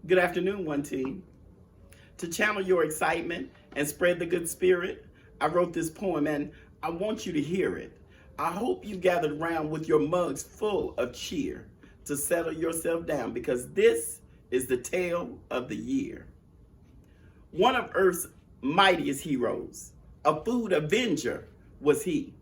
Good afternoon, one team. To channel your excitement and spread the good spirit, I wrote this poem and I want you to hear it. I hope you gathered around with your mugs full of cheer to settle yourself down because this is the tale of the year. One of Earth's mightiest heroes, a food avenger, was he.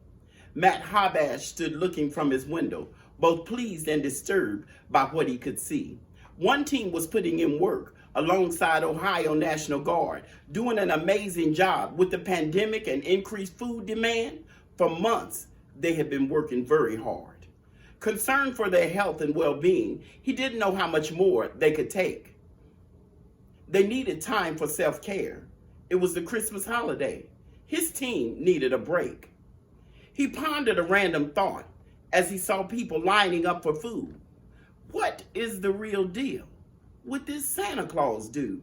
Matt Habash stood looking from his window, both pleased and disturbed by what he could see. One team was putting in work alongside Ohio National Guard, doing an amazing job with the pandemic and increased food demand. For months, they had been working very hard. Concerned for their health and well-being, he didn't know how much more they could take. They needed time for self-care. It was the Christmas holiday. His team needed a break. He pondered a random thought as he saw people lining up for food. What is the real deal with this Santa Claus dude?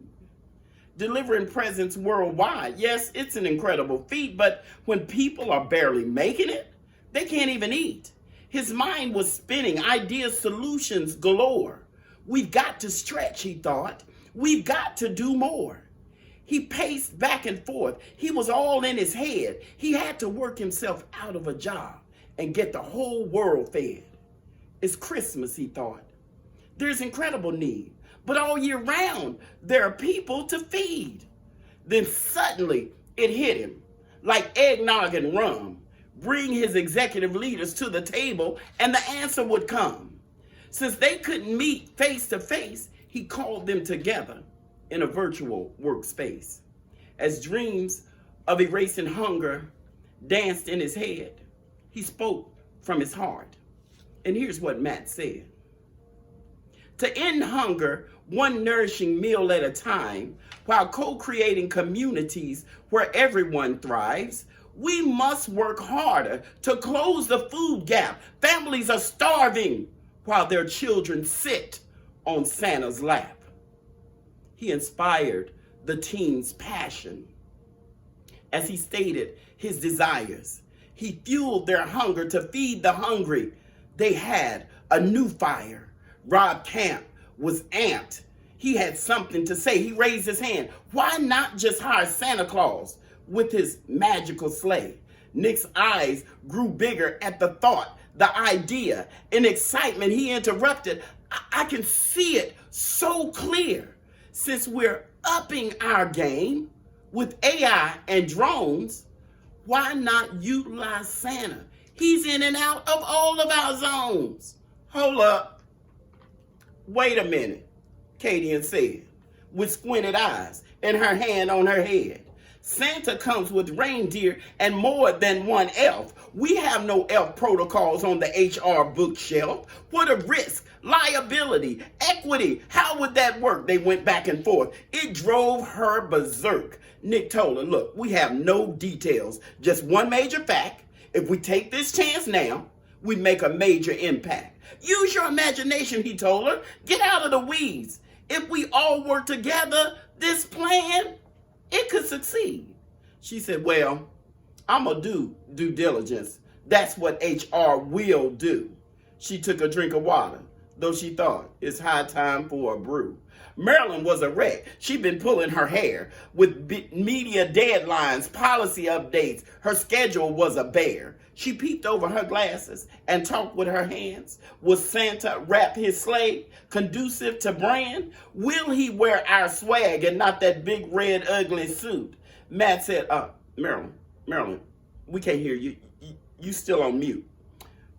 Delivering presents worldwide, yes, it's an incredible feat, but when people are barely making it, they can't even eat. His mind was spinning, ideas, solutions galore. We've got to stretch, he thought. We've got to do more. He paced back and forth. He was all in his head. He had to work himself out of a job and get the whole world fed. It's Christmas, he thought. There's incredible need, but all year round, there are people to feed. Then suddenly it hit him, like eggnog and rum. Bring his executive leaders to the table and the answer would come. Since they couldn't meet face to face, he called them together in a virtual workspace. As dreams of erasing hunger danced in his head, he spoke from his heart. And here's what Matt said. To end hunger, one nourishing meal at a time, while co-creating communities where everyone thrives, we must work harder to close the food gap. Families are starving while their children sit on Santa's lap. He inspired the team's passion as he stated his desires. He fueled their hunger to feed the hungry. They had a new fire. Rob Camp was amped. He had something to say. He raised his hand. Why not just hire Santa Claus with his magical sleigh? Nick's eyes grew bigger at the thought, the idea. In excitement, he interrupted. I can see it so clear. Since we're upping our game with AI and drones, why not utilize Santa? He's in and out of all of our zones. Hold up. Wait a minute, Katie said, with squinted eyes and her hand on her head. Santa comes with reindeer and more than one elf. We have no elf protocols on the HR bookshelf. What a risk, liability, equity. How would that work? They went back and forth. It drove her berserk. Nick told her, look, we have no details, just one major fact. If we take this chance now, we make a major impact. Use your imagination, he told her. Get out of the weeds. If we all work together, this plan, it could succeed. She said, well, I'm going to do due diligence. That's what HR will do. She took a drink of water, though she thought it's high time for a brew. Marilyn was a wreck. She'd been pulling her hair with media deadlines, policy updates. Her schedule was a bear. She peeped over her glasses and talked with her hands. Will Santa wrap his sleigh conducive to brand? Will he wear our swag and not that big red ugly suit? Matt said, Marilyn, we can't hear you. You still on mute.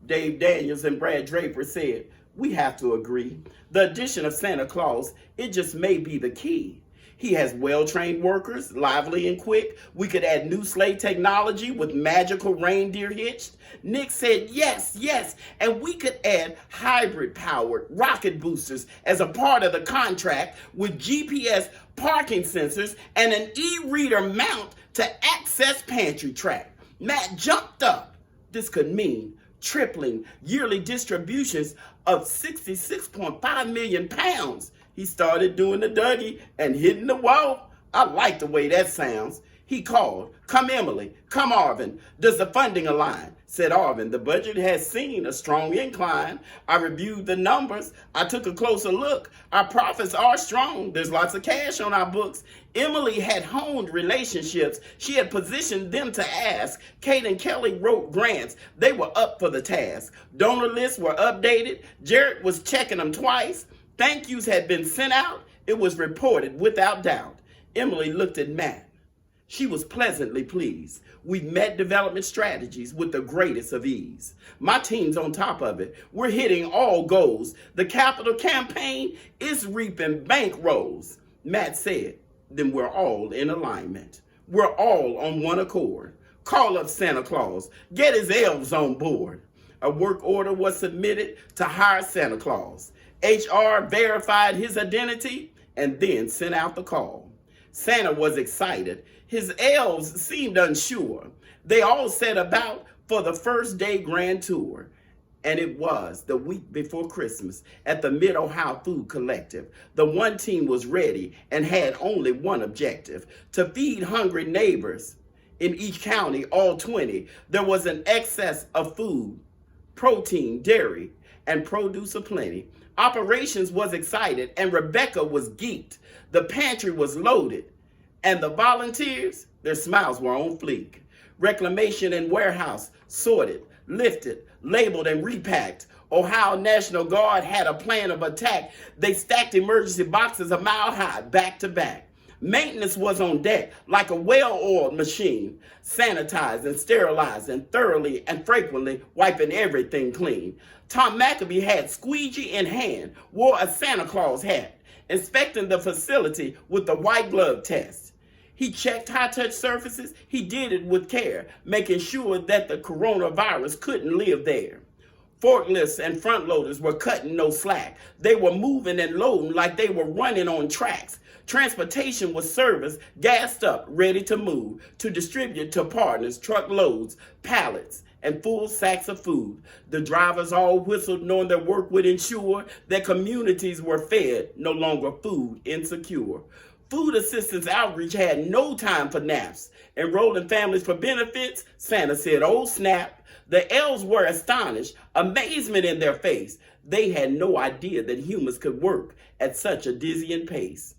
Dave Daniels and Brad Draper said, we have to agree. The addition of Santa Claus, it just may be the key. He has well-trained workers, lively and quick. We could add new sleigh technology with magical reindeer hitched. Nick said yes, and we could add hybrid-powered rocket boosters as a part of the contract with GPS parking sensors and an e-reader mount to access pantry track. Matt jumped up. This could mean tripling yearly distributions of 66.5 million pounds. He started doing the Dougie and hitting the wall. I like the way that sounds. He called, "Come Emily, come Arvin. Does the funding align?" Said Arvin, "The budget has seen a strong incline. I reviewed the numbers. I took a closer look. Our profits are strong. There's lots of cash on our books." Emily had honed relationships. She had positioned them to ask. Kate and Kelly wrote grants. They were up for the task. Donor lists were updated. Jared was checking them twice. Thank yous had been sent out. It was reported without doubt. Emily looked at Matt. She was pleasantly pleased. We met development strategies with the greatest of ease. My team's on top of it. We're hitting all goals. The capital campaign is reaping bankrolls. Matt said, "Then we're all in alignment. We're all on one accord. Call up Santa Claus. Get his elves on board." A work order was submitted to hire Santa Claus. HR verified his identity and then sent out the call. Santa was excited. His elves seemed unsure. They all set about for the first day grand tour. And it was the week before Christmas at the Mid-Ohio Food Collective. The one team was ready and had only one objective: to feed hungry neighbors. In each county, all 20, there was an excess of food, protein, dairy, and produce aplenty. Operations was excited and Rebecca was geeked. The pantry was loaded. And the volunteers, their smiles were on fleek. Reclamation and warehouse sorted, lifted, labeled, and repacked. Ohio National Guard had a plan of attack. They stacked emergency boxes a mile high, back to back. Maintenance was on deck like a well-oiled machine, sanitizing, sterilizing, thoroughly and frequently wiping everything clean. Tom McAbee had squeegee in hand, wore a Santa Claus hat, inspecting the facility with the white glove test. He checked high-touch surfaces. He did it with care, making sure that the coronavirus couldn't live there. Forklifts and front loaders were cutting no slack. They were moving and loading like they were running on tracks. Transportation was serviced, gassed up, ready to move, to distribute to partners truckloads, pallets, and full sacks of food. The drivers all whistled, knowing their work would ensure that communities were fed, no longer food insecure. Food assistance outreach had no time for naps. Enrolling families for benefits, Santa said, "Oh snap." The elves were astonished, amazement in their face. They had no idea that humans could work at such a dizzying pace.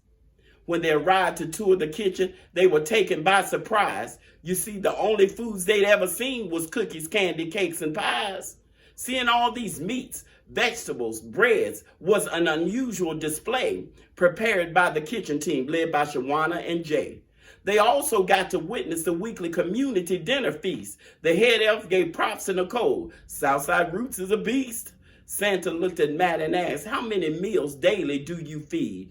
When they arrived to tour the kitchen, they were taken by surprise. You see, the only foods they'd ever seen was cookies, candy, cakes, and pies. Seeing all these meats, vegetables, breads was an unusual display prepared by the kitchen team led by Shawana and Jay. They also got to witness the weekly community dinner feast. The head elf gave props to Nicole. Southside Roots is a beast. Santa looked at Matt and asked, "How many meals daily do you feed?"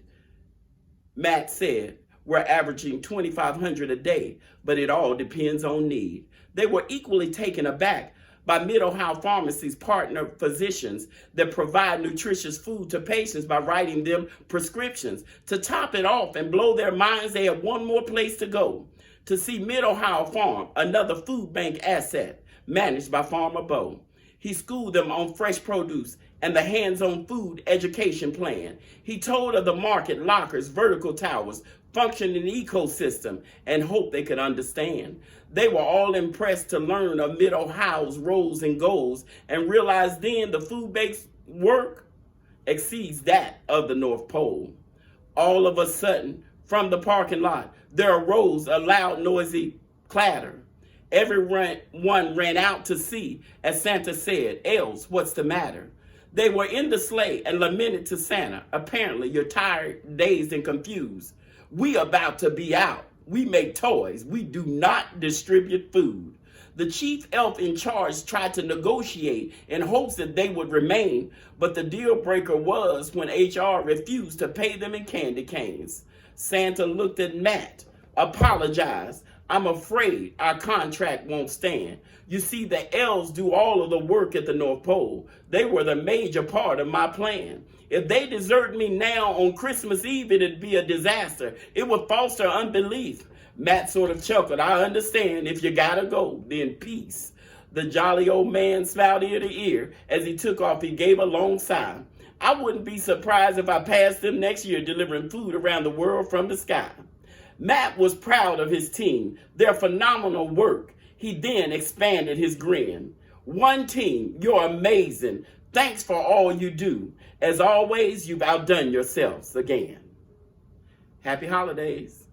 Matt said, "We're averaging 2,500 a day, but it all depends on need." They were equally taken aback by Mid-Ohio Pharmacy's partner physicians that provide nutritious food to patients by writing them prescriptions. To top it off and blow their minds, they had one more place to go: to see Mid-Ohio Farm, another Foodbank asset managed by Farmer Bo. He schooled them on fresh produce and the hands-on food education plan. He told of the market, lockers, vertical towers, functioning ecosystem, and hoped they could understand. They were all impressed to learn of Mid-Ohio's roles and goals and realized then the food bank's work exceeds that of the North Pole. All of a sudden, from the parking lot, there arose a loud, noisy clatter. Everyone ran out to see, as Santa said, "Elves, what's the matter?" They were in the sleigh and lamented to Santa, "Apparently you're tired, dazed, and confused. We about to be out. We make toys. We do not distribute food." The chief elf in charge tried to negotiate in hopes that they would remain, but the deal breaker was when HR refused to pay them in candy canes. Santa looked at Matt, apologized. "I'm afraid our contract won't stand. You see, the elves do all of the work at the North Pole. They were the major part of my plan. If they desert me now on Christmas Eve, it'd be a disaster. It would foster unbelief." Matt sort of chuckled. "I understand. If you gotta go, then peace." The jolly old man smiled ear to ear. As he took off, he gave a long sigh. "I wouldn't be surprised if I passed them next year delivering food around the world from the sky." Matt was proud of his team, their phenomenal work. He then expanded his grin. One team, you're amazing. Thanks for all you do. As always, you've outdone yourselves again. Happy holidays.